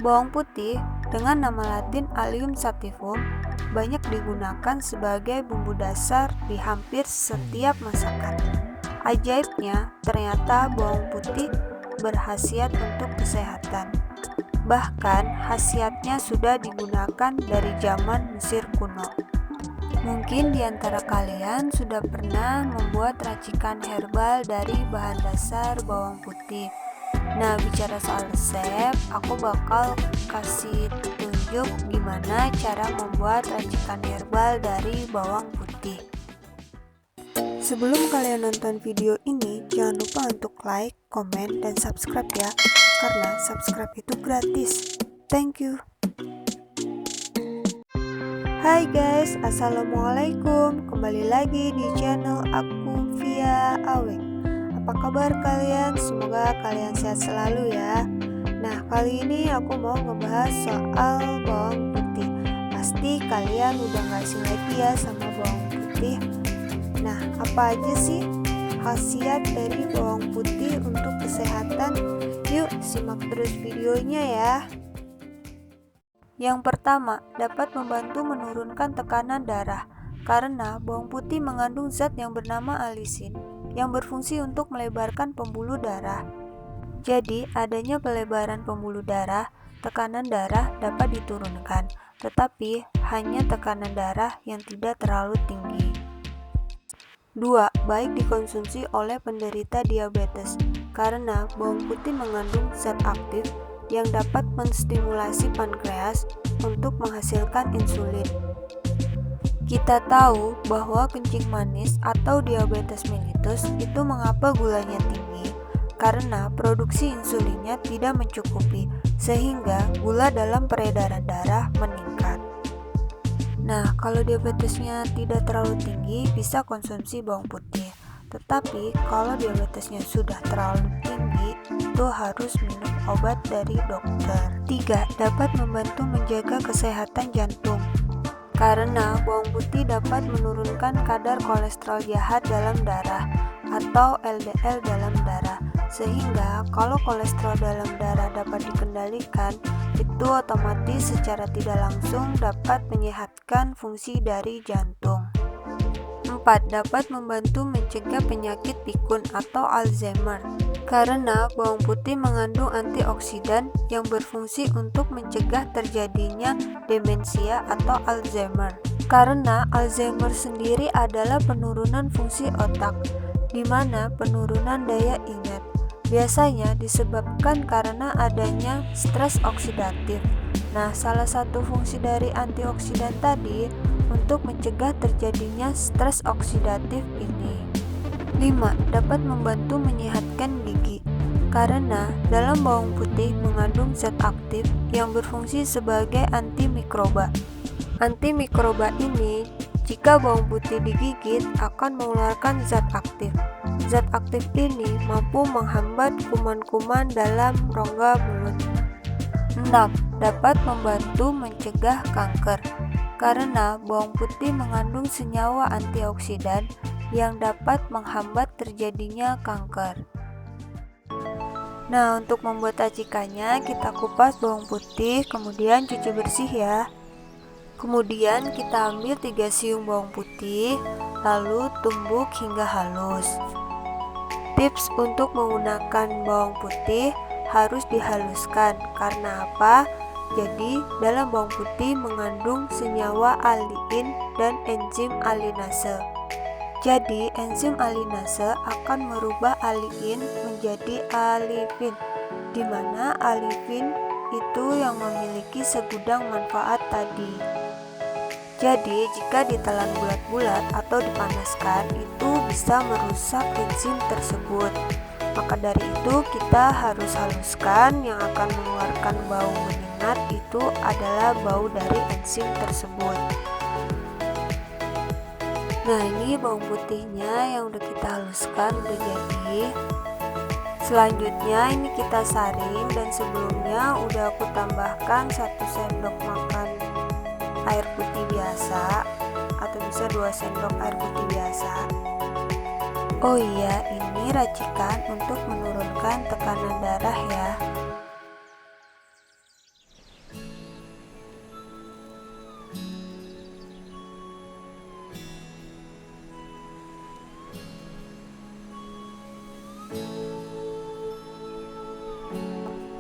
Bawang putih dengan nama latin Allium sativum banyak digunakan sebagai bumbu dasar di hampir setiap masakan. Ajaibnya, ternyata bawang putih berkhasiat untuk kesehatan. Bahkan khasiatnya sudah digunakan dari zaman Mesir kuno. Mungkin di antara kalian sudah pernah membuat racikan herbal dari bahan dasar bawang putih. Nah, bicara soal resep, aku bakal kasih petunjuk gimana cara membuat racikan herbal dari bawang putih. Sebelum kalian nonton video ini, jangan lupa untuk like, komen, dan subscribe ya, karena subscribe itu gratis. Thank you. Hai guys, assalamualaikum. Kembali lagi di channel aku Via Aweng. Apa kabar kalian? Semoga kalian sehat selalu ya. Nah, kali ini aku mau ngebahas soal bawang putih. Pasti kalian udah gak asing lagi ya sama bawang putih. Nah, apa aja sih khasiat dari bawang putih untuk kesehatan? Yuk, simak terus videonya ya. Yang pertama, dapat membantu menurunkan tekanan darah karena bawang putih mengandung zat yang bernama alisin yang berfungsi untuk melebarkan pembuluh darah. Jadi, adanya pelebaran pembuluh darah, tekanan darah dapat diturunkan, tetapi hanya tekanan darah yang tidak terlalu tinggi. 2. Baik dikonsumsi oleh penderita diabetes karena bawang putih mengandung zat aktif yang dapat menstimulasi pankreas untuk menghasilkan insulin. Kita tahu bahwa kencing manis atau diabetes mellitus itu mengapa gulanya tinggi karena produksi insulinnya tidak mencukupi sehingga gula dalam peredaran darah meningkat. Nah, kalau diabetesnya tidak terlalu tinggi, bisa konsumsi bawang putih. Tetapi, kalau diabetesnya sudah terlalu tinggi, itu harus minum obat dari dokter. 3. Dapat membantu menjaga kesehatan jantung. Karena bawang putih dapat menurunkan kadar kolesterol jahat dalam darah atau LDL dalam darah. Sehingga, kalau kolesterol dalam darah dapat dikendalikan, itu otomatis secara tidak langsung dapat menyehatkan fungsi dari jantung. 4. Dapat membantu mencegah penyakit pikun atau Alzheimer karena bawang putih mengandung antioksidan yang berfungsi untuk mencegah terjadinya demensia atau Alzheimer. Karena Alzheimer sendiri adalah penurunan fungsi otak, di mana penurunan daya ingat biasanya disebabkan karena adanya stres oksidatif. Nah, salah satu fungsi dari antioksidan tadi untuk mencegah terjadinya stres oksidatif ini. 5. Dapat membantu menyehatkan gigi karena dalam bawang putih mengandung zat aktif yang berfungsi sebagai antimikroba. Antimikroba ini jika bawang putih digigit akan mengeluarkan zat aktif. Zat aktif ini mampu menghambat kuman-kuman dalam rongga mulut. 6. Dapat membantu mencegah kanker karena bawang putih mengandung senyawa antioksidan yang dapat menghambat terjadinya kanker. Nah, untuk membuat racikannya, kita kupas bawang putih, kemudian cuci bersih ya. Kemudian kita ambil 3 siung bawang putih, lalu tumbuk hingga halus. Tips untuk menggunakan bawang putih harus dihaluskan, karena apa? Jadi, dalam bawang putih mengandung senyawa aliin dan enzim alinase. Jadi, enzim alinase akan merubah aliin menjadi alipin, di mana alipin itu yang memiliki segudang manfaat tadi. Jadi, jika ditelan bulat-bulat atau dipanaskan, itu bisa merusak enzim tersebut. Maka dari itu, kita harus haluskan. Yang akan mengeluarkan bau menyengat itu adalah bau dari enzim tersebut. Nah, ini bawang putihnya yang udah kita haluskan, udah jadi. Selanjutnya ini kita saring, dan sebelumnya udah aku tambahkan 1 sendok makan air putih biasa, atau bisa 2 sendok air putih biasa. Oh iya, ini racikan untuk menurunkan tekanan darah ya.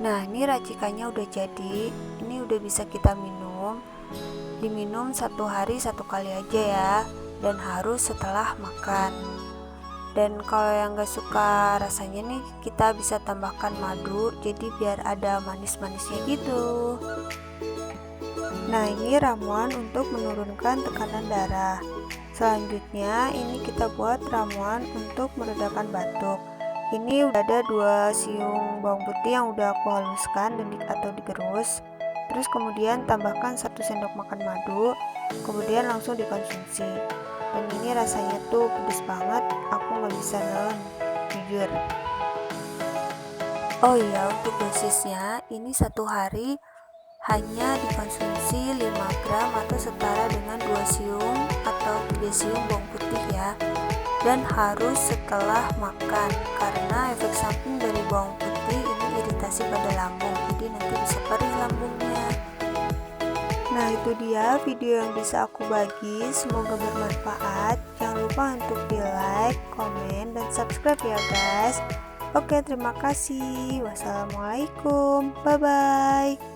Nah, ini racikannya udah jadi. Ini udah bisa kita minum. Diminum 1 hari 1 kali aja ya, dan harus setelah makan. Dan kalau yang gak suka rasanya nih, kita bisa tambahkan madu, jadi biar ada manis-manisnya gitu. Nah, ini ramuan untuk menurunkan tekanan darah. Selanjutnya ini kita buat ramuan untuk meredakan batuk. Ini udah ada 2 siung bawang putih yang udah aku haluskan dan atau digerus. Terus kemudian tambahkan 1 sendok makan madu, kemudian langsung dikonsumsi. Dan ini rasanya tuh pedes banget, aku nggak bisa nelen, jujur. Oh iya, untuk dosisnya ini 1 hari hanya dikonsumsi 5 gram atau setara dengan 2 siung atau 3 siung bawang putih ya. Dan harus setelah makan, karena efek samping dari bawang putih ini iritasi pada lambung, jadi nanti bisa perih lambungnya. Nah, itu dia video yang bisa aku bagi, semoga bermanfaat. Jangan lupa untuk di like, komen, dan subscribe ya guys. Oke, terima kasih. Wassalamualaikum, bye bye.